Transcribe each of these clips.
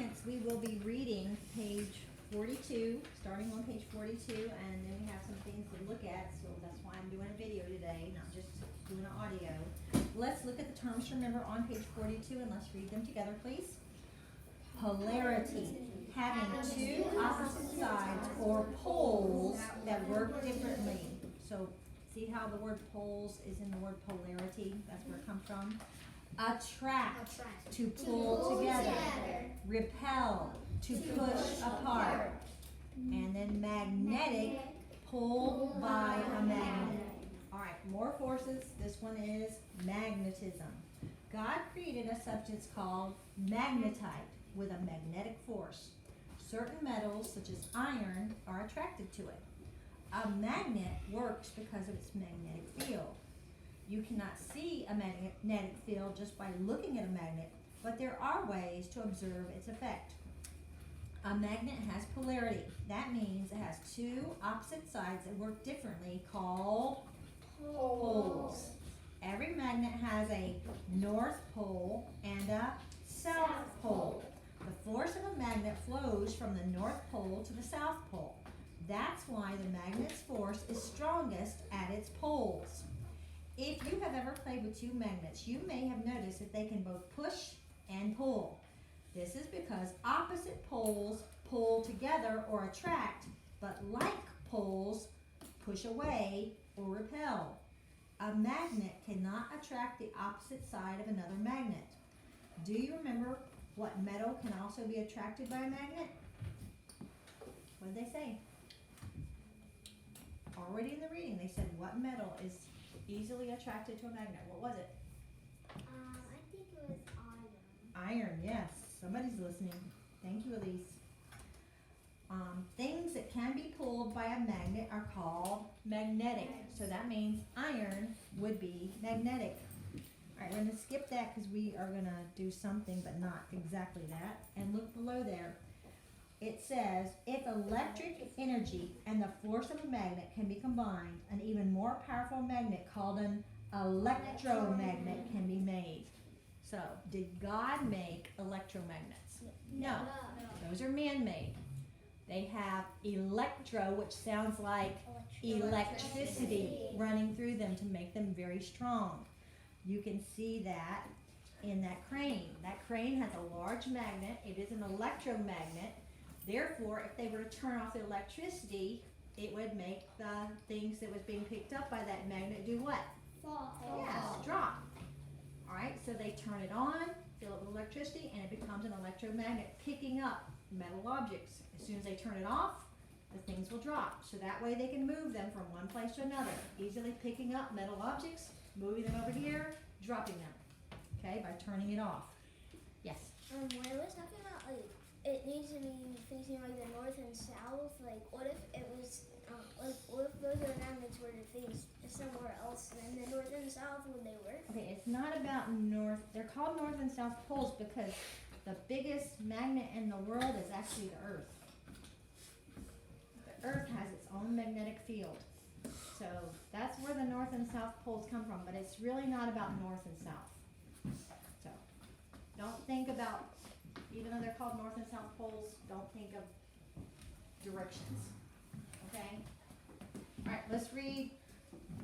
Next, we will be reading page 42, starting on page 42, and then we have some things to look at, so that's why I'm doing a video today, not just doing an audio. Let's look at the terms to remember on page 42, and let's read them together, please. Polarity, having two opposite sides or poles that work differently. So, see how the word poles is in the word polarity? That's where it comes from. Attract, to pull together. Repel, to push apart. And then magnetic, pulled by a magnet. Alright, more forces. This one is magnetism. God created a substance called magnetite with a magnetic force. Certain metals, such as iron, are attracted to it. A magnet works because of its magnetic field. You cannot see a magnetic field just by looking at a magnet, but there are ways to observe its effect. A magnet has polarity. That means it has two opposite sides that work differently, called poles. Every magnet has a north pole and a south pole. The force of a magnet flows from the north pole to the south pole. That's why the magnet's force is strongest at its poles. If you have ever played with two magnets, you may have noticed that they can both push and pull. This is because opposite poles pull together or attract, but like poles push away or repel. A magnet cannot attract the opposite side of another magnet. Do you remember what metal can also be attracted by a magnet? What did they say? Already in the reading, they said what metal is easily attracted to a magnet. What was it? I think it was iron. Iron, yes. Somebody's listening. Thank you, Elise. Things that can be pulled by a magnet are called magnetic. So that means iron would be magnetic. Alright, we're going to skip that because we are going to do something but not exactly that. And look below there. It says, if electric energy and the force of a magnet can be combined, an even more powerful magnet called an electromagnet can be made. So, did God make electromagnets? No. Those are man-made. They have electro, which sounds like electricity running through them to make them very strong. You can see that in that crane. That crane has a large magnet. It is an electromagnet. Therefore, if they were to turn off the electricity, it would make the things that was being picked up by that magnet do what? Fall. Yes, drop. Alright, so they turn it on, fill it with electricity, and it becomes an electromagnet picking up metal objects. As soon as they turn it off, the things will drop. So that way they can move them from one place to another, easily picking up metal objects, moving them over here, dropping them. Okay, by turning it off. Yes? When I was talking about, like, it needs to be facing, like, the north and south, like, what if it was, what if those are magnets were to face somewhere else, and then the north and south, would they work? Okay, it's not about north. They're called north and south poles because the biggest magnet in the world is actually the Earth. The Earth has its own magnetic field. So that's where the north and south poles come from, but it's really not about north and south. So don't think about, even though they're called north and south poles, don't think of directions. Okay? Alright, let's read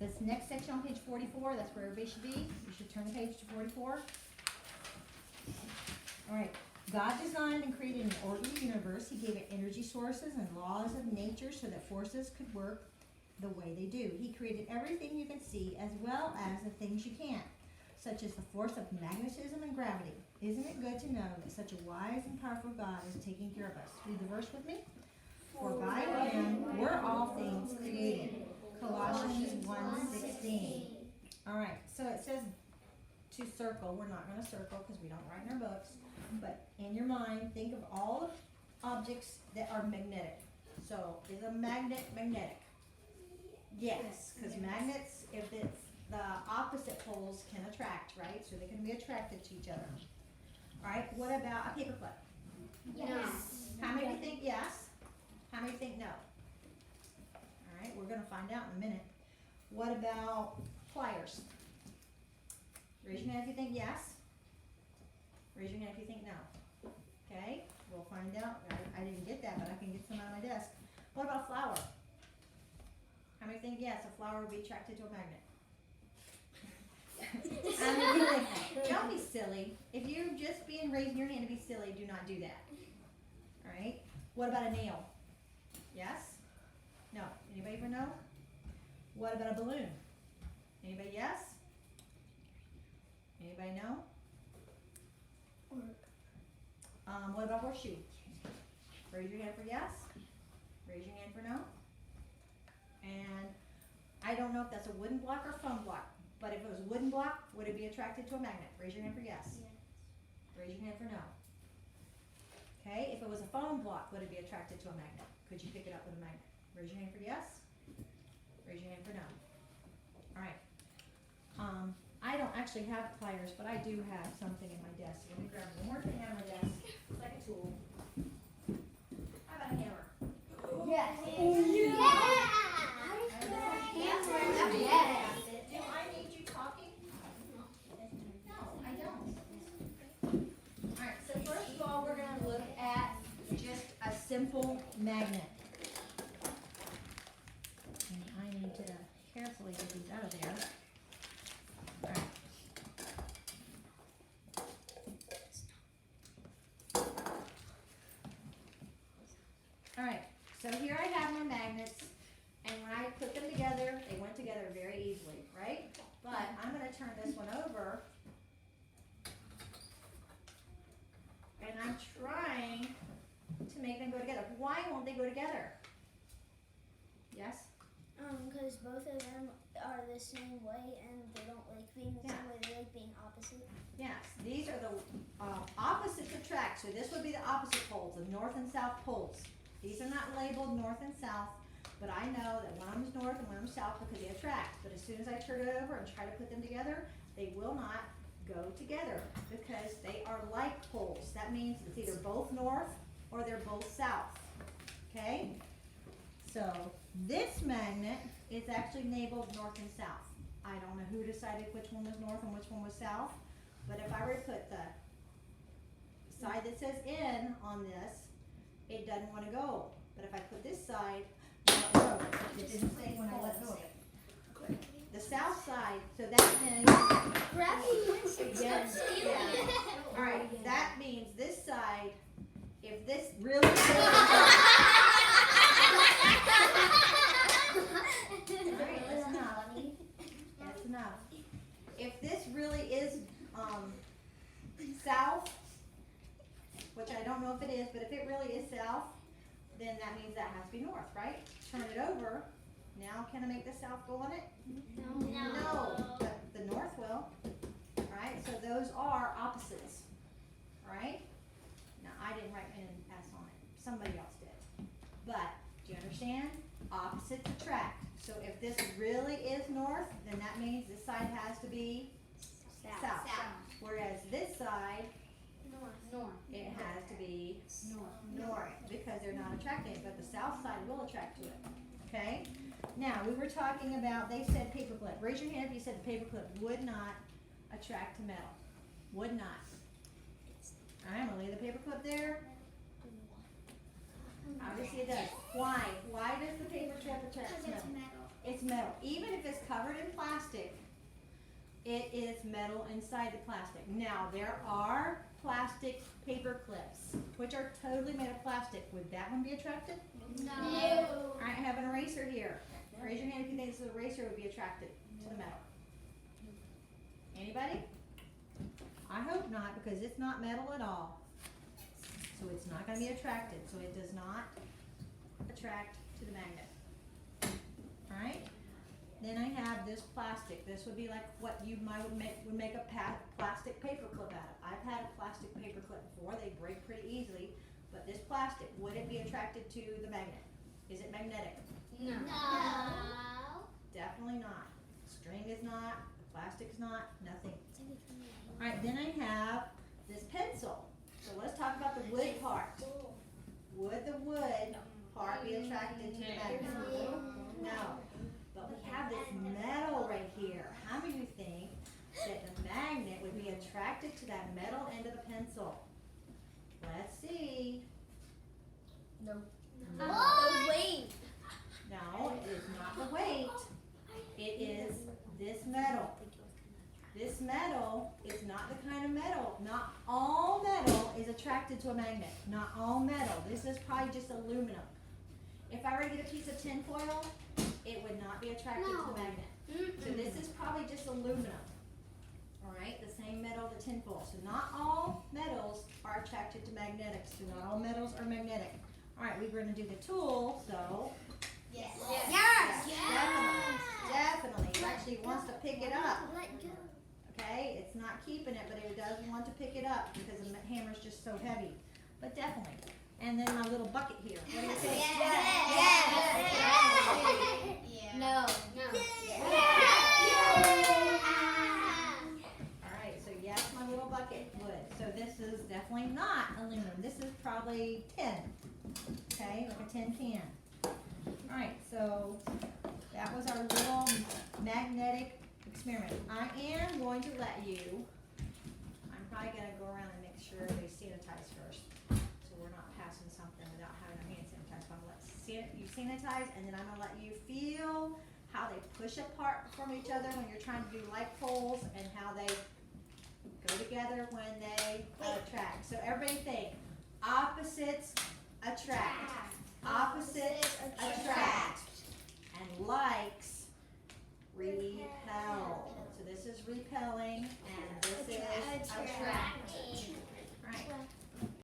this next section on page 44. That's where everybody should be. You should turn the page to 44. Alright, God designed and created an orderly universe. He gave it energy sources and laws of nature so that forces could work the way they do. He created everything you can see as well as the things you can't, such as the force of magnetism and gravity. Isn't it good to know that such a wise and powerful God is taking care of us? Read the verse with me. For by him were all things created. Colossians 1:16. Alright, so it says to circle. We're not going to circle because we don't write in our books. But in your mind, think of all the objects that are magnetic. So, is a magnet magnetic? Yes, because magnets, if it's the opposite poles can attract, right? So they can be attracted to each other. Alright, what about a paperclip? Yes. How many think yes? How many think no? Alright, we're going to find out in a minute. What about pliers? Raise your hand if you think yes. Raise your hand if you think no. Okay, think yes, a flower would be attracted to a magnet. I mean, don't be silly. If you're just being raising your hand to be silly, do not do that. All right. What about a nail? Yes? No. Anybody ever know? What about a balloon? Anybody yes? Anybody know? What about horseshoe? Raise your hand for yes. Raise your hand for no. And I don't know if that's a wooden block or foam block, but if it was a wooden block, would it be attracted to a magnet? Raise your hand for yes. Yes. Raise your hand for no. Okay, if it was a foam block, would it be attracted to a magnet? Could you pick it up with a magnet? Raise your hand for yes. Raise your hand for no. All right. I don't actually have pliers, but I do have something in my desk. Let me grab one more thing out of my desk. It's like a tool. How about a hammer? Yes. Do I need you talking? No, I don't. Alright, so first of all, we're going to look at just a simple magnet. And I need to carefully get these out of there. Alright. Alright, so here I have my magnets, and when I put them together, they went together very easily, right? But I'm going to turn this one over, and I'm trying to make them go together. Why won't they go together? Yes? Because both of them are the same way and they don't like being the same way, they like being opposite. Yes, these are the opposites attract, so this would be the opposite poles, the north and south poles. These are not labeled north and south, but I know that one of them is north and one of them is south because they attract. But as soon as I turn it over and try to put them together, they will not go together because they are like poles. That means it's either both north or they're both south. Okay? So this magnet is actually labeled north and south. I don't know who decided which one was north and which one was south, but if I were to put the side that says in on this, it doesn't want to go. But if I put this side, no, it didn't say when I let go of it. The south side, so that means, yes, yeah. All right, that means this side, if this really Alright, that's enough. That's enough. If this really is south, which I don't know if it is, but if it really is south, then that means that has to be north, right? Turn it over. Now, can I make the south go on it? No. But the north will. Alright, so those are opposites. Alright? Now, I didn't write an S on it. Somebody else did. But, do you understand? Opposites attract. So if this really is north, then that means this side has to be south. Whereas this side, North. it has to be north because they're not attracted, but the south side will attract to it. Okay? Now, we were talking about, they said paperclip. Raise your hand if you said the paperclip would not attract to metal. Would not. Alright, I'm going to lay the paperclip there. Obviously it does. Why? Why does the paperclip attract to metal? It's metal. Even if it's covered in plastic, it is metal inside the plastic. Now, there are plastic paper clips, which are totally made of plastic. Would that one be attracted? No. Alright, I have an eraser here. Raise your hand if you think this eraser would be attracted to the metal. Anybody? I hope not, because it's not metal at all. So it's not going to be attracted. So it does not attract to the magnet. Alright? Then I have this plastic. This would be like what you would make a plastic paper clip out of. I've had a plastic paper clip before. They break pretty easily. But this plastic, would it be attracted to the magnet? Is it magnetic? No. Definitely not. String is not. The plastic's not. Nothing. Alright, then I have this pencil. So let's talk about the wood part. Would the wood part be attracted to the magnet? No. But we have this metal right here. How many of you think that the magnet would be attracted to that metal end of the pencil? Let's see. No. The weight. No, it is not the weight. attracted to a magnet. Not all metal. This is probably just aluminum. If I were to get a piece of tin foil, it would not be attracted to a magnet. So this is probably just aluminum. Alright, the same metal, the tin foil. So not all metals are attracted to magnetics. So not all metals are magnetic. Alright, we're going to do the tool, so. Yes. Definitely. It actually wants to pick it up. Let go. Okay, it's not keeping it, but it does want to pick it up because the hammer's just so heavy. But definitely. And then my little bucket here. What do you think? No. Alright, so yes, my little bucket would. So this is definitely not aluminum. This is probably tin. Okay, like a tin can. Alright, so that was our little magnetic experiment. I am going to let you, I'm probably going to go around and make sure they sanitize first. So we're not passing something without having our hands sanitized. So I'm going to let you sanitize, and then I'm going to let you feel how they push apart from each other when you're trying to do light poles, and how they go together when they attract. So everybody think, opposites attract. Opposites